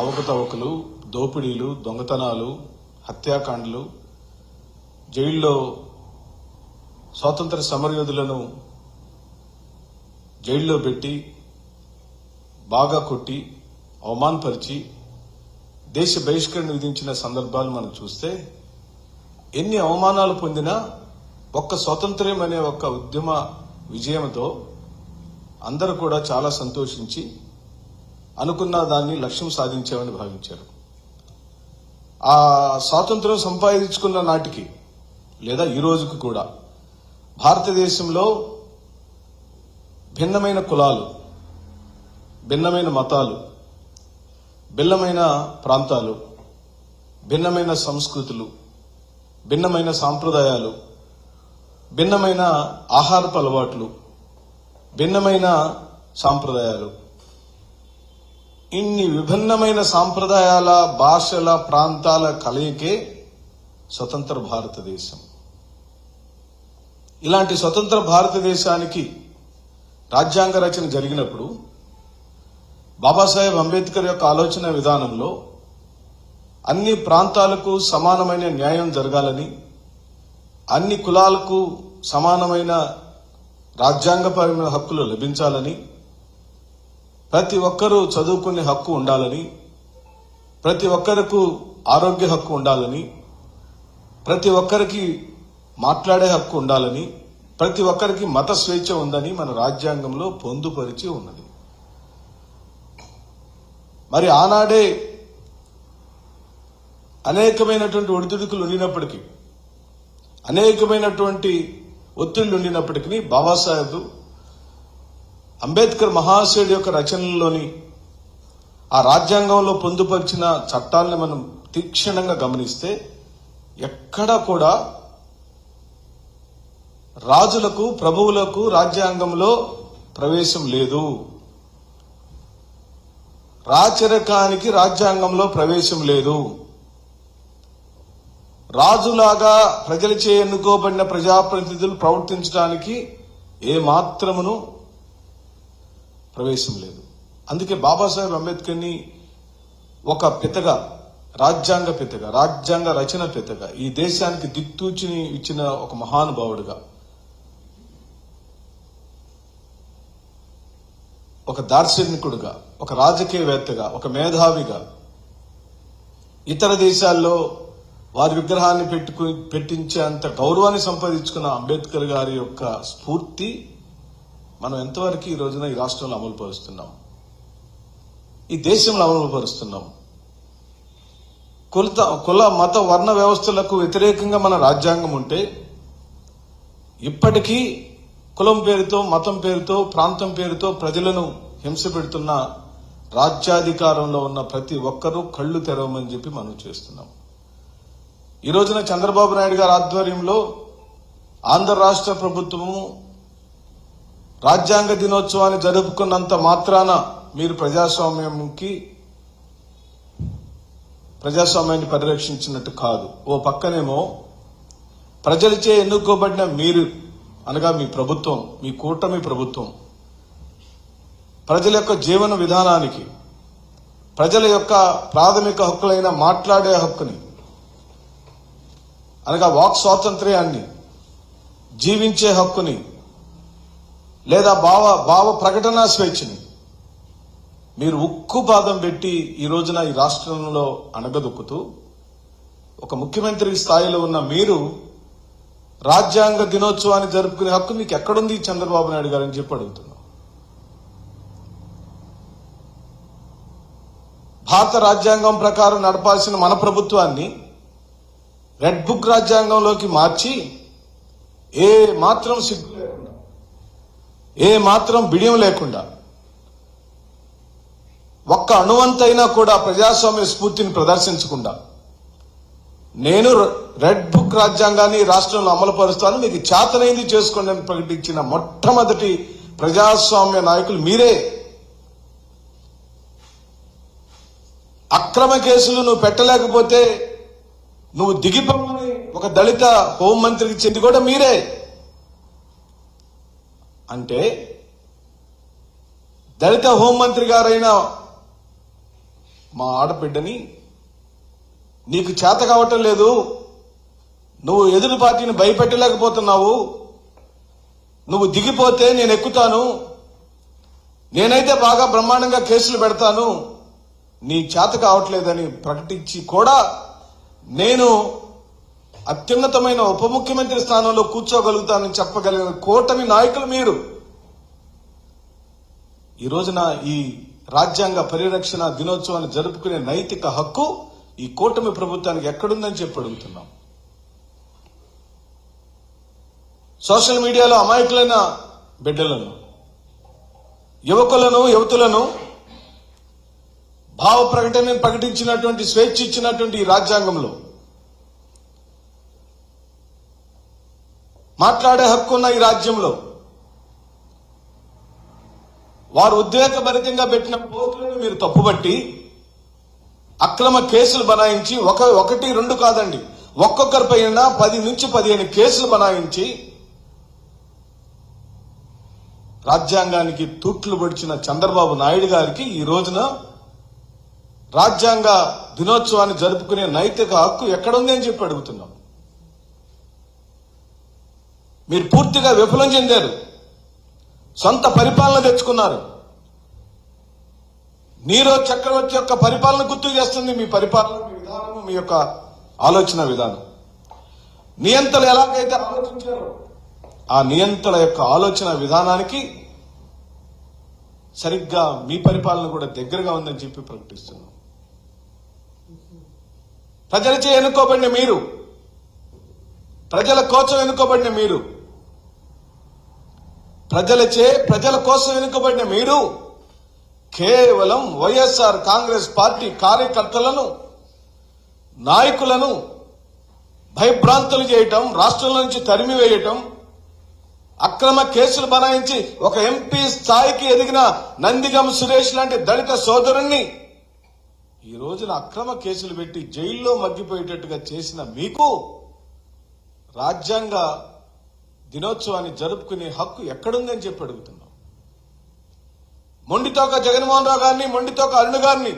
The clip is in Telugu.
అవకతవకలు, దోపిడీలు, దొంగతనాలు, హత్యాకాండలు, జైల్లో స్వాతంత్ర సమరయోధులను జైల్లో పెట్టి బాగా కొట్టి అవమానపరిచి దేశ బహిష్కరణ విధించిన సందర్భాలు మనం చూస్తే ఎన్ని అవమానాలు పొందినా ఒక్క స్వాతంత్ర్యం అనే ఒక్క ఉద్యమ విజయంతో అందరూ కూడా చాలా సంతోషించి అనుకున్న దాన్ని లక్ష్యం సాధించామని భావించారు. ఆ స్వాతంత్ర్యం సంపాదించుకున్న నాటికి లేదా ఈ రోజుకు కూడా భారతదేశంలో భిన్నమైన కులాలు, భిన్నమైన మతాలు, భిన్నమైన ప్రాంతాలు, భిన్నమైన సంస్కృతులు, భిన్నమైన సాంప్రదాయాలు, భిన్నమైన ఆహారపు అలవాట్లు, భిన్నమైన సాంప్రదాయాలు, ఇన్ని విభిన్నమైన సాంప్రదాయాల, భాషల, ప్రాంతాల కలయికే స్వతంత్ర భారతదేశం. ఇలాంటి స్వతంత్ర భారతదేశానికి రాజ్యాంగ రచన జరిగినప్పుడు బాబాసాహెబ్ అంబేద్కర్ యొక్క ఆలోచన విధానంలో అన్ని ప్రాంతాలకు సమానమైన న్యాయం జరగాలని, అన్ని కులాలకు సమానమైన రాజ్యాంగపరమైన హక్కులు లభించాలని, ప్రతి ఒక్కరూ చదువుకునే హక్కు ఉండాలని, ప్రతి ఒక్కరికి ఆరోగ్య హక్కు ఉండాలని, ప్రతి ఒక్కరికి మాట్లాడే హక్కు ఉండాలని, ప్రతి ఒక్కరికి మత స్వేచ్ఛ ఉందని మన రాజ్యాంగంలో పొందుపరిచి ఉన్నది. మరి ఆనాడే అనేకమైనటువంటి ఒడిదుడుకులు ఉండినప్పటికీ, అనేకమైనటువంటి ఒత్తిళ్లు ఉండినప్పటికీ బాబాసాహెబ్ అంబేద్కర్ మహాశయుడి యొక్క రచనల్లోని ఆ రాజ్యాంగంలో పొందుపరిచిన చట్టాలను మనం తీక్షణంగా గమనిస్తే ఎక్కడా కూడా రాజులకు, ప్రభువులకు రాజ్యాంగంలో ప్రవేశం లేదు. రాచరికానికి రాజ్యాంగంలో ప్రవేశం లేదు. రాజులాగా ప్రజలచే ఎన్నుకోబడిన ప్రజాప్రతినిధులు ప్రవర్తించడానికి ఏ మాత్రమును ప్రవేశం లేదు. అందుకే బాబాసాహెబ్ అంబేద్కర్ని ఒక పితగా, రాజ్యాంగ పితగా, రాజ్యాంగ రచన పితగా, ఈ దేశానికి దిక్తూచిని ఇచ్చిన ఒక మహానుభావుడిగా, ఒక దార్శనికుడుగా, ఒక రాజకీయవేత్తగా, ఒక మేధావిగా, ఇతర దేశాల్లో వారి విగ్రహాన్ని పెట్టించేంత గౌరవాన్ని సంపాదించుకున్న అంబేద్కర్ గారి యొక్క స్ఫూర్తి మనం ఎంతవరకు ఈ రోజున ఈ రాష్ట్రంలో అమలు పరుస్తున్నాం, ఈ దేశంలో అమలు పరుస్తున్నాం. కుల మత వర్ణ వ్యవస్థలకు వ్యతిరేకంగా మన రాజ్యాంగం ఉంటే ఇప్పటికీ కులం పేరుతో, మతం పేరుతో, ప్రాంతం పేరుతో ప్రజలను హింస పెడుతున్న రాజ్యాధికారంలో ఉన్న ప్రతి ఒక్కరూ కళ్ళు తెరవమని చెప్పి మనం చేస్తున్నాం. ఈ రోజున చంద్రబాబు నాయుడు గారి ఆధ్వర్యంలో ఆంధ్ర రాష్ట్ర ప్రభుత్వము రాజ్యాంగ దినోత్సవాన్ని జరుపుకున్నంత మాత్రాన మీరు ప్రజాస్వామ్యాన్ని పరిరక్షించినట్టు కాదు. ఓ పక్కనేమో ప్రజలచే ఎన్నుకోబడిన మీరు అనగా మీ ప్రభుత్వం, మీ కూటమి ప్రభుత్వం ప్రజల యొక్క జీవన విధానానికి, ప్రజల యొక్క ప్రాథమిక హక్కులైన మాట్లాడే హక్కుని అనగా వాక్ స్వాతంత్ర్యాన్ని, జీవించే హక్కుని లేదా భావ ప్రకటన స్వేచ్ఛని మీరు ఉక్కు పాదం పెట్టి ఈ రోజున ఈ రాష్ట్రంలో అణగదొక్కుతూ ఒక ముఖ్యమంత్రి స్థాయిలో ఉన్న మీరు రాజ్యాంగ దినోత్సవాన్ని జరుపుకునే హక్కు మీకు ఎక్కడుంది చంద్రబాబు నాయుడు గారు అని చెప్పి అడుగుతున్నాం. భారత రాజ్యాంగం ప్రకారం నడపాల్సిన మన ప్రభుత్వాన్ని రెడ్ బుక్ రాజ్యాంగంలోకి మార్చి ఏ మాత్రం సిగ్గు లేకుండా, ఏ మాత్రం బిడియం లేకుండా, ఒక్క అణువంతైనా కూడా ప్రజాస్వామ్య స్ఫూర్తిని ప్రదర్శించకుండా నేను రెడ్ బుక్ రాజ్యాంగాన్ని రాష్ట్రంలో అమలు పరుస్తాను, మీకు చేతనైంది చేసుకోండి అని ప్రకటించిన మొట్టమొదటి ప్రజాస్వామ్య నాయకులు మీరే. అక్రమ కేసులు నువ్వు పెట్టలేకపోతే నువ్వు దిగిపోమని ఒక దళిత హోంమంత్రికి చెంది కూడా మీరే. అంటే దళిత హోంమంత్రి గారైన మా ఆడబిడ్డని నీకు చేత కావటం లేదు, నువ్వు ఎదురు పార్టీని భయపెట్టలేకపోతున్నావు, నువ్వు దిగిపోతే నేను ఎక్కుతాను, నేనైతే బాగా బ్రహ్మాండంగా కేసులు పెడతాను, నీ చేత కావట్లేదని ప్రకటించి కూడా నేను అత్యున్నతమైన ఉప ముఖ్యమంత్రి స్థానంలో కూర్చోగలుగుతానని చెప్పగలిగిన కూటమి నాయకులు మీరు. ఈ రోజున ఈ రాజ్యాంగ పరిరక్షణ దినోత్సవాన్ని జరుపుకునే నైతిక హక్కు ఈ కూటమి ప్రభుత్వానికి ఎక్కడుందని చెప్పి అడుగుతున్నాం. సోషల్ మీడియాలో అమాయకులైన బిడ్డలను, యువకులను, యువతులను భావ ప్రకటనను ప్రకటించినటువంటి స్వేచ్ఛ ఇచ్చినటువంటి ఈ రాజ్యాంగంలో మాట్లాడే హక్కు ఉన్న ఈ రాజ్యంలో వారు ఉద్వేగభరితంగా పెట్టిన పోస్టులను మీరు తప్పుబట్టి అక్రమ కేసులు బనాయించి ఒకటి రెండు కాదండి, ఒక్కొక్కరిపైన 10 నుంచి 15 కేసులు బనాయించి రాజ్యాంగానికి తూట్లు పొడిచిన చంద్రబాబు నాయుడు గారికి ఈ రోజున రాజ్యాంగ దినోత్సవాన్ని జరుపుకునే నైతిక హక్కు ఎక్కడుంది అని చెప్పి అడుగుతున్నాం. మీరు పూర్తిగా విఫలం చెందారు, సొంత పరిపాలన తెచ్చుకున్నారు. నీరో చక్రవర్తి యొక్క పరిపాలన గుర్తు చేస్తుంది మీ పరిపాలన, మీ విధానం, మీ యొక్క ఆలోచన విధానం. నియంతలు ఎలాగైతే ఆలోచించారో ఆ నియంతల యొక్క ఆలోచన విధానానికి సరిగ్గా మీ పరిపాలన కూడా దగ్గరగా ఉందని చెప్పి ప్రకటిస్తున్నాం. ప్రజలచే ఎన్నుకోబడిన మీరు, ప్రజల కోసం ఎన్నుకోబడిన మీరు, ప్రజల కోసం ఎన్నుకోబడిన మీరు కేవలం వైఎస్ఆర్ కాంగ్రెస్ పార్టీ కార్యకర్తలను, నాయకులను భయభ్రాంతులు చేయటం, రాష్ట్రం నుంచి తరిమివేయటం, అక్రమ కేసులు బనాయించి ఒక ఎంపీ స్థాయికి ఎదిగిన నందిగం సురేష్ లాంటి దళిత సోదరుణ్ణి ఈ రోజున అక్రమ కేసులు పెట్టి జైల్లో మగ్గిపోయేటట్టుగా చేసిన మీకు రాజ్యాంగ దినోత్సవాన్ని జరుపుకునే హక్కు ఎక్కడుందని చెప్పి అడుగుతున్నాం. మొండితోక జగన్మోహన్ రావు గారిని, మొండితోక అరుణ్ గారిని